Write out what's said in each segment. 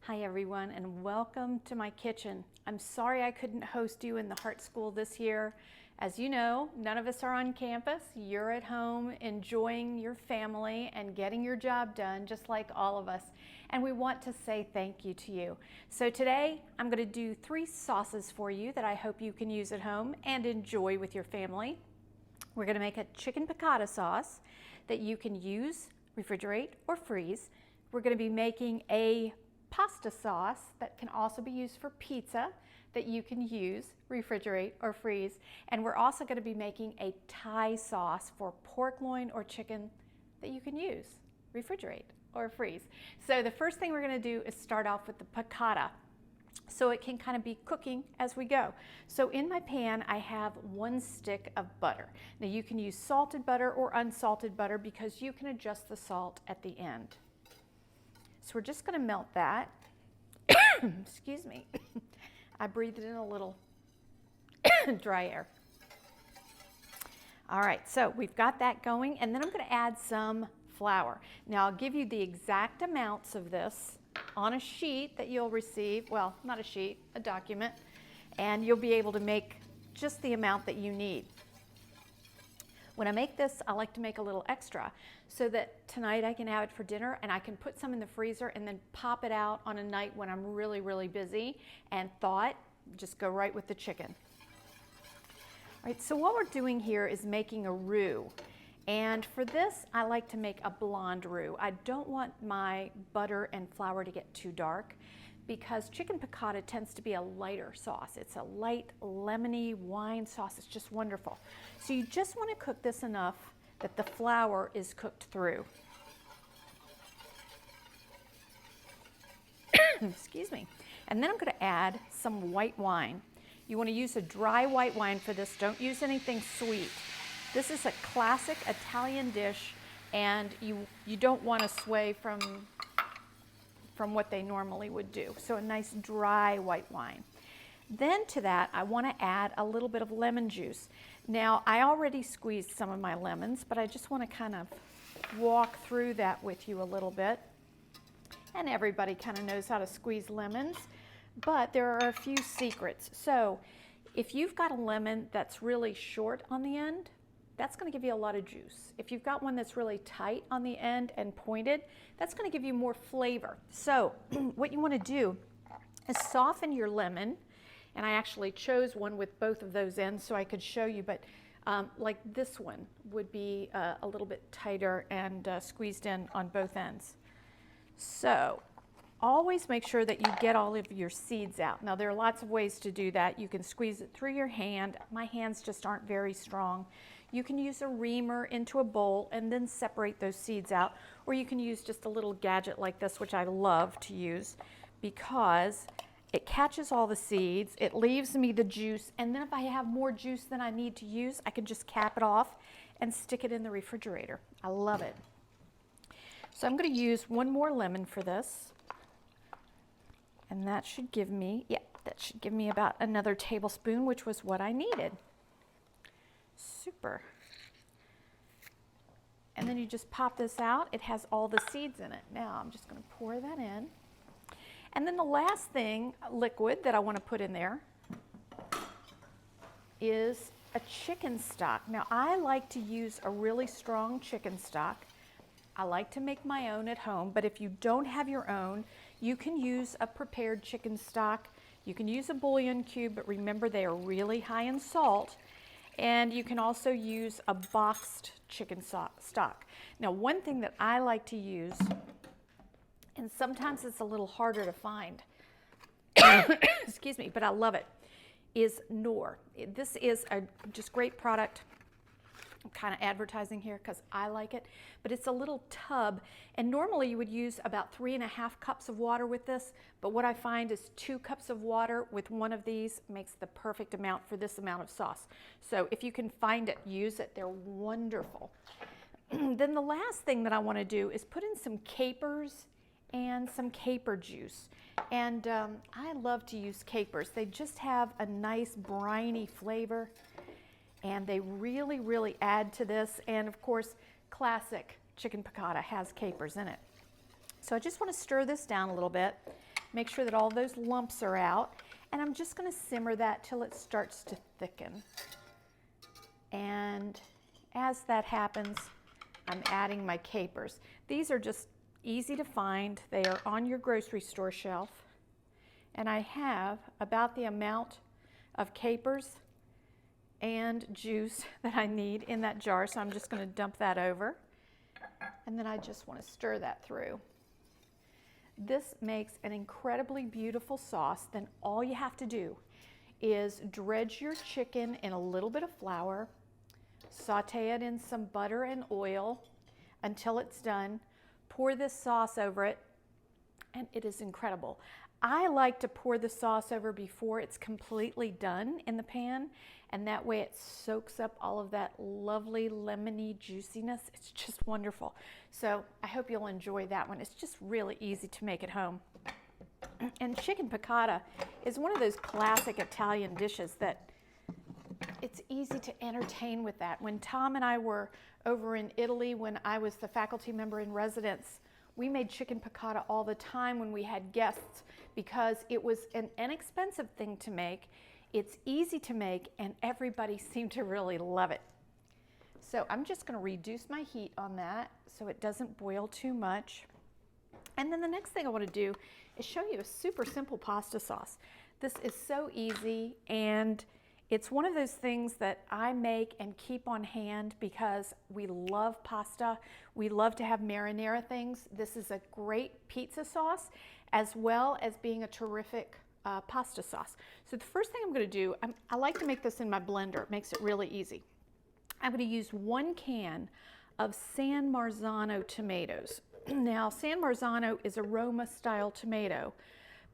Hi everyone, and welcome to my kitchen. I'm sorry I couldn't host you in the Heart School this year. As you know, none of us are on campus. You're at home enjoying your family and getting your job done just like all of us. And we want to say thank you to you. So today I'm going to do 3 sauces for you that I hope you can use at home and enjoy with your family. We're going to make a chicken piccata sauce that you can use, refrigerate, or freeze. We're going to be making a pasta sauce that can also be used for pizza that you can use, refrigerate, or freeze. And we're also going to be making a Thai sauce for pork loin or chicken that you can use, refrigerate, or freeze. So the first thing we're going to do is start off with the piccata, so it can kind of be cooking as we go. So in my pan I have 1 stick of butter. Now you can use salted butter or unsalted butter because you can adjust the salt at the end. So we're just going to melt that. Excuse me. I breathed in a little dry air. All right, so we've got that going, and then I'm going to add some flour. Now I'll give you the exact amounts of this on a sheet that you'll receive. Well, not a sheet, a document, and you'll be able to make just the amount that you need. When I make this, I like to make a little extra so that tonight I can have it for dinner and I can put some in the freezer and then pop it out on a night when I'm really, really busy and thaw it, just go right with the chicken. All right, so what we're doing here is making a roux. And for this, I like to make a blonde roux. I don't want my butter and flour to get too dark because chicken piccata tends to be a lighter sauce. It's a light, lemony wine sauce. It's just wonderful. So you just want to cook this enough that the flour is cooked through. Excuse me. And then I'm going to add some white wine. You want to use a dry white wine for this. Don't use anything sweet. This is a classic Italian dish, and you don't want to sway from what they normally would do. So a nice dry white wine. Then to that, I want to add a little bit of lemon juice. Now, I already squeezed some of my lemons, but I just want to kind of walk through that with you a little bit. And everybody kind of knows how to squeeze lemons, but there are a few secrets. So if you've got a lemon that's really short on the end, that's going to give you a lot of juice. If you've got one that's really tight on the end and pointed, that's going to give you more flavor. So what you want to do is soften your lemon, and I actually chose one with both of those ends so I could show you, but like this one would be a little bit tighter and squeezed in on both ends. So always make sure that you get all of your seeds out. Now there are lots of ways to do that. You can squeeze it through your hand. My hands just aren't very strong. You can use a reamer into a bowl and then separate those seeds out, or you can use just a little gadget like this, which I love to use because it catches all the seeds, it leaves me the juice, and then if I have more juice than I need to use, I can just cap it off and stick it in the refrigerator. I love it. So I'm going to use 1 more lemon for this, and that should give me, about another tablespoon, which was what I needed. Super. And then you just pop this out. It has all the seeds in it. Now I'm just going to pour that in. And then the last thing, liquid, that I want to put in there is a chicken stock. Now I like to use a really strong chicken stock. I like to make my own at home, but if you don't have your own, you can use a prepared chicken stock. You can use a bouillon cube, but remember they are really high in salt. And you can also use a boxed chicken stock. Now, one thing that I like to use, and sometimes it's a little harder to find, excuse me, but I love it, is Knorr. This is a just great product. I'm kind of advertising here because I like it, but it's a little tub, and normally you would use about 3½ cups of water with this, but what I find is 2 cups of water with one of these makes the perfect amount for this amount of sauce. So if you can find it, use it. They're wonderful. Then the last thing that I want to do is put in some capers and some caper juice. And I love to use capers. They just have a nice briny flavor, and they really, really add to this. And of course, classic chicken piccata has capers in it. So I just want to stir this down a little bit. Make sure that all those lumps are out. And I'm just going to simmer that till it starts to thicken. And as that happens, I'm adding my capers. These are just easy to find. They are on your grocery store shelf. And I have about the amount of capers and juice that I need in that jar, so I'm just going to dump that over. And then I just want to stir that through. This makes an incredibly beautiful sauce. Then all you have to do is dredge your chicken in a little bit of flour, saute it in some butter and oil until it's done, pour this sauce over it, and it is incredible. I like to pour the sauce over before it's completely done in the pan, and that way it soaks up all of that lovely lemony juiciness. It's just wonderful. So I hope you'll enjoy that one. It's just really easy to make at home. And chicken piccata is one of those classic Italian dishes that it's easy to entertain with that. When Tom and I were over in Italy, when I was the faculty member in residence, we made chicken piccata all the time when we had guests because it was an inexpensive thing to make, it's easy to make, and everybody seemed to really love it. So I'm just going to reduce my heat on that so it doesn't boil too much. And then the next thing I want to do is show you a super simple pasta sauce. This is so easy, and it's one of those things that I make and keep on hand because we love pasta. We love to have marinara things. This is a great pizza sauce as well as being a terrific pasta sauce. So the first thing I'm going to do, I like to make this in my blender. It makes it really easy. I'm going to use 1 can of San Marzano tomatoes. Now, San Marzano is a Roma style tomato,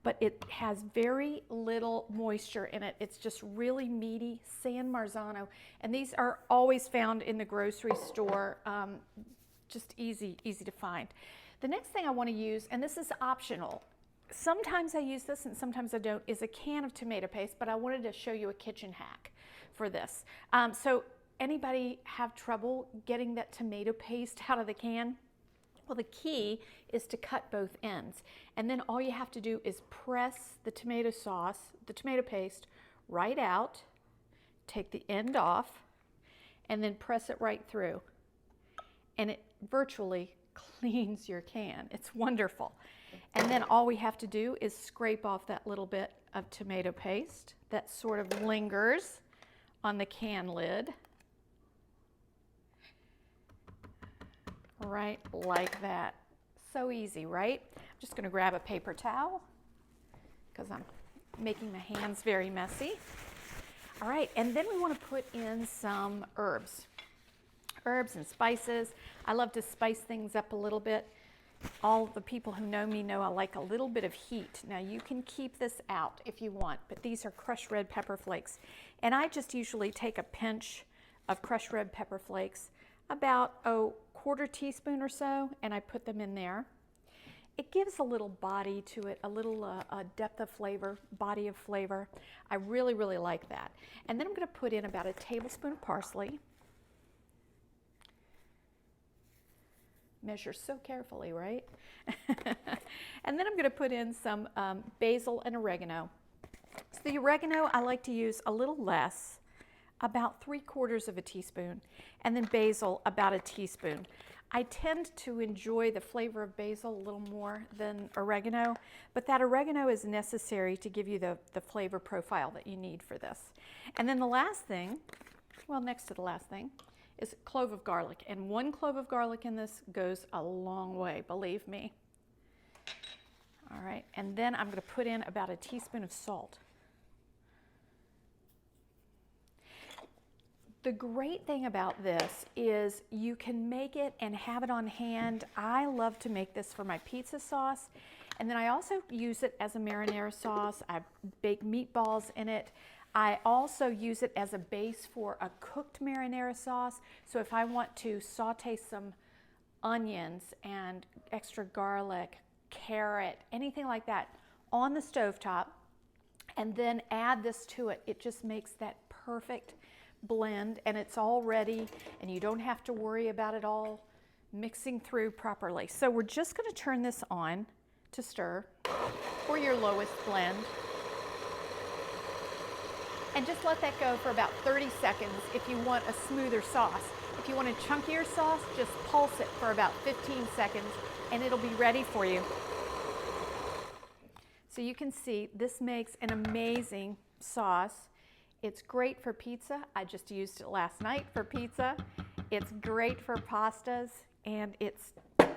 but it has very little moisture in it. It's just really meaty San Marzano. And these are always found in the grocery store, just easy to find. The next thing I want to use, and this is optional, sometimes I use this and sometimes I don't, is a can of tomato paste, but I wanted to show you a kitchen hack for this. So anybody have trouble getting that tomato paste out of the can? Well, the key is to cut both ends. And then all you have to do is press the tomato sauce, the tomato paste, right out, take the end off, and then press it right through. And it virtually cleans your can. It's wonderful. And then all we have to do is scrape off that little bit of tomato paste that sort of lingers on the can lid. Right like that. So easy, right? I'm just going to grab a paper towel because I'm making my hands very messy. All right, and then we want to put in some herbs and spices. I love to spice things up a little bit. All the people who know me know I like a little bit of heat. Now you can keep this out if you want, but these are crushed red pepper flakes. And I just usually take a pinch of crushed red pepper flakes, about a 1/4 teaspoon or so, and I put them in there. It gives a little body to it, a little depth of flavor, body of flavor. I really like that. And then I'm going to put in about a tablespoon of parsley. Measure so carefully, right? And then I'm going to put in some basil and oregano. So the oregano I like to use a little less, about 3/4 teaspoon, and then basil about a teaspoon. I tend to enjoy the flavor of basil a little more than oregano, but that oregano is necessary to give you the flavor profile that you need for this. And then the last thing, well, next to the last thing, is a clove of garlic. And 1 clove of garlic in this goes a long way, believe me. All right, and then I'm going to put in about a teaspoon of salt. The great thing about this is you can make it and have it on hand. I love to make this for my pizza sauce, and then I also use it as a marinara sauce. I bake meatballs in it. I also use it as a base for a cooked marinara sauce. So if I want to saute some onions and extra garlic, carrot, anything like that on the stovetop, and then add this to it, it just makes that perfect blend, and it's all ready, and you don't have to worry about it all mixing through properly. So we're just going to turn this on to stir. or your lowest blend. And just let that go for about 30 seconds if you want a smoother sauce. If you want a chunkier sauce, just pulse it for about 15 seconds and it'll be ready for you. So you can see this makes an amazing sauce. It's great for pizza. I just used it last night for pizza. It's great for pastas, and it's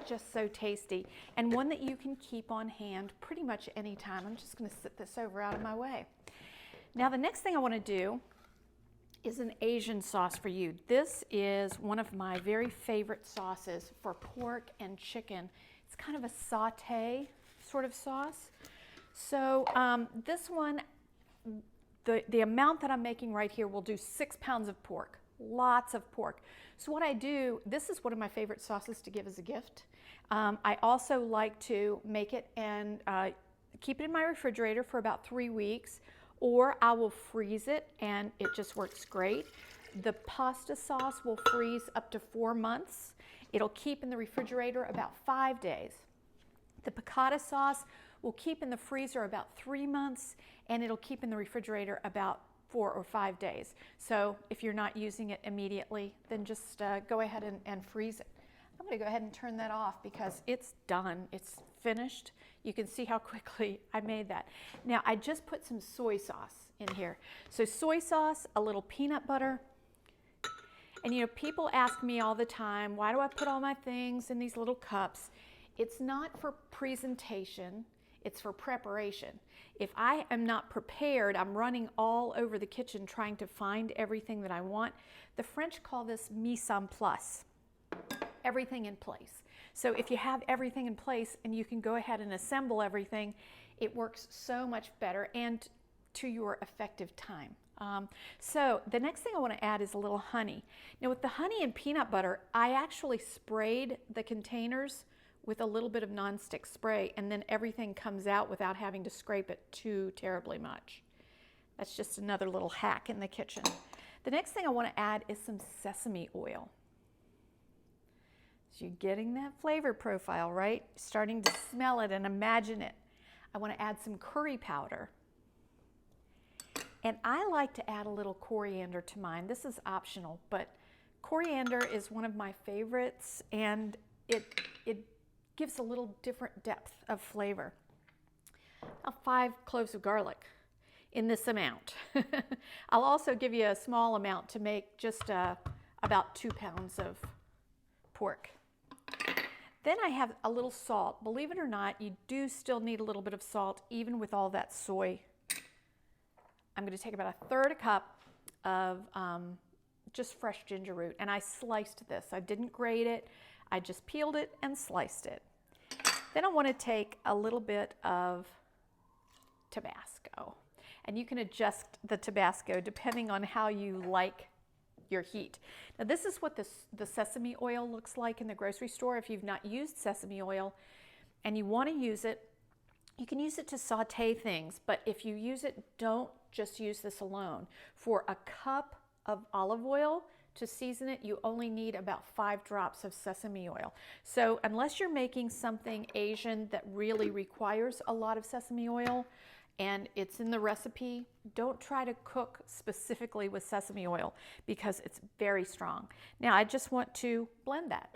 just so tasty. And one that you can keep on hand pretty much any time. I'm just gonna sit this over out of my way. Now the next thing I wanna do is an Asian sauce for you. This is one of my very favorite sauces for pork and chicken. It's kind of a sauté sort of sauce. So this one, the amount that I'm making right here will do 6 pounds of pork, lots of pork. So what I do, this is one of my favorite sauces to give as a gift. I also like to make it and keep it in my refrigerator for about 3 weeks, or I will freeze it and it just works great. The pasta sauce will freeze up to 4 months. It'll keep in the refrigerator about 5 days. The piccata sauce will keep in the freezer about 3 months, and it'll keep in the refrigerator about 4 or 5 days. So if you're not using it immediately, then just go ahead and freeze it. I'm going to go ahead and turn that off because it's done. It's finished. You can see how quickly I made that. Now I just put some soy sauce in here. So soy sauce, a little peanut butter. And you know, people ask me all the time, why do I put all my things in these little cups? It's not for presentation. It's for preparation. If I am not prepared, I'm running all over the kitchen trying to find everything that I want. The French call this mise en place, everything in place. So if you have everything in place and you can go ahead and assemble everything, it works so much better and to your effective time. So the next thing I want to add is a little honey. Now with the honey and peanut butter, I actually sprayed the containers with a little bit of nonstick spray, and then everything comes out without having to scrape it too terribly much. That's just another little hack in the kitchen. The next thing I want to add is some sesame oil. So you're getting that flavor profile, right? Starting to smell it and imagine it. I want to add some curry powder. And I like to add a little coriander to mine. This is optional, but coriander is one of my favorites, and it gives a little different depth of flavor. Now 5 cloves of garlic in this amount. I'll also give you a small amount to make just about 2 pounds of pork. Then I have a little salt. Believe it or not, you do still need a little bit of salt even with all that soy. I'm going to take about 1/3 cup of just fresh ginger root, and I sliced this. I didn't grate it. I just peeled it and sliced it. Then I want to take a little bit of Tabasco, and you can adjust the Tabasco depending on how you like your heat. Now this is what the sesame oil looks like in the grocery store. If you've not used sesame oil and you want to use it, you can use it to saute things, but if you use it, don't just use this alone. For a cup of olive oil to season it, you only need about 5 drops of sesame oil. So unless you're making something Asian that really requires a lot of sesame oil and it's in the recipe, don't try to cook specifically with sesame oil because it's very strong. Now I just want to blend that.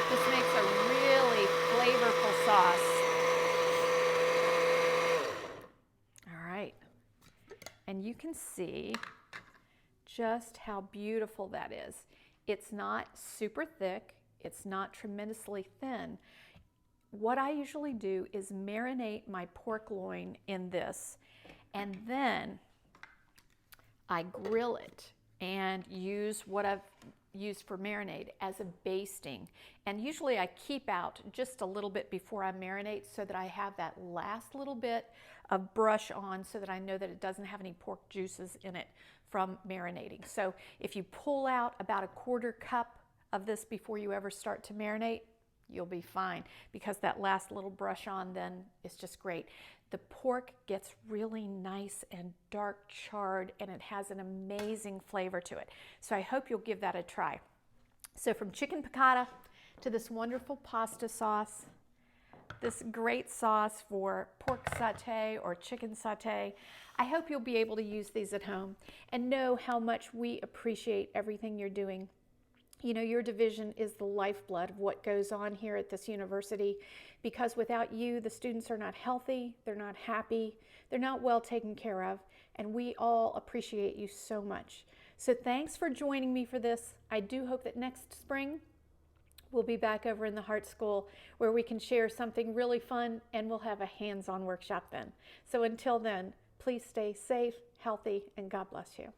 This makes a really flavorful sauce. All right, and you can see just how beautiful that is. It's not super thick, it's not tremendously thin. What I usually do is marinate my pork loin in this, and then I grill it and use what I've used for marinade as a basting. And usually I keep out just a little bit before I marinate so that I have that last little bit of brush on so that I know that it doesn't have any pork juices in it from marinating. So if you pull out about 1/4 cup of this before you ever start to marinate, you'll be fine, because that last little brush on then is just great. The pork gets really nice and dark charred, and it has an amazing flavor to it. So I hope you'll give that a try. So from chicken piccata to this wonderful pasta sauce, this great sauce for pork sauté or chicken sauté, I hope you'll be able to use these at home and know how much we appreciate everything you're doing. You know, your division is the lifeblood of what goes on here at this university, because without you, the students are not healthy, they're not happy, they're not well taken care of, and we all appreciate you so much. So thanks for joining me for this. I do hope that next spring we'll be back over in the Hart School where we can share something really fun, and we'll have a hands-on workshop then. So until then, please stay safe, healthy, and God bless you.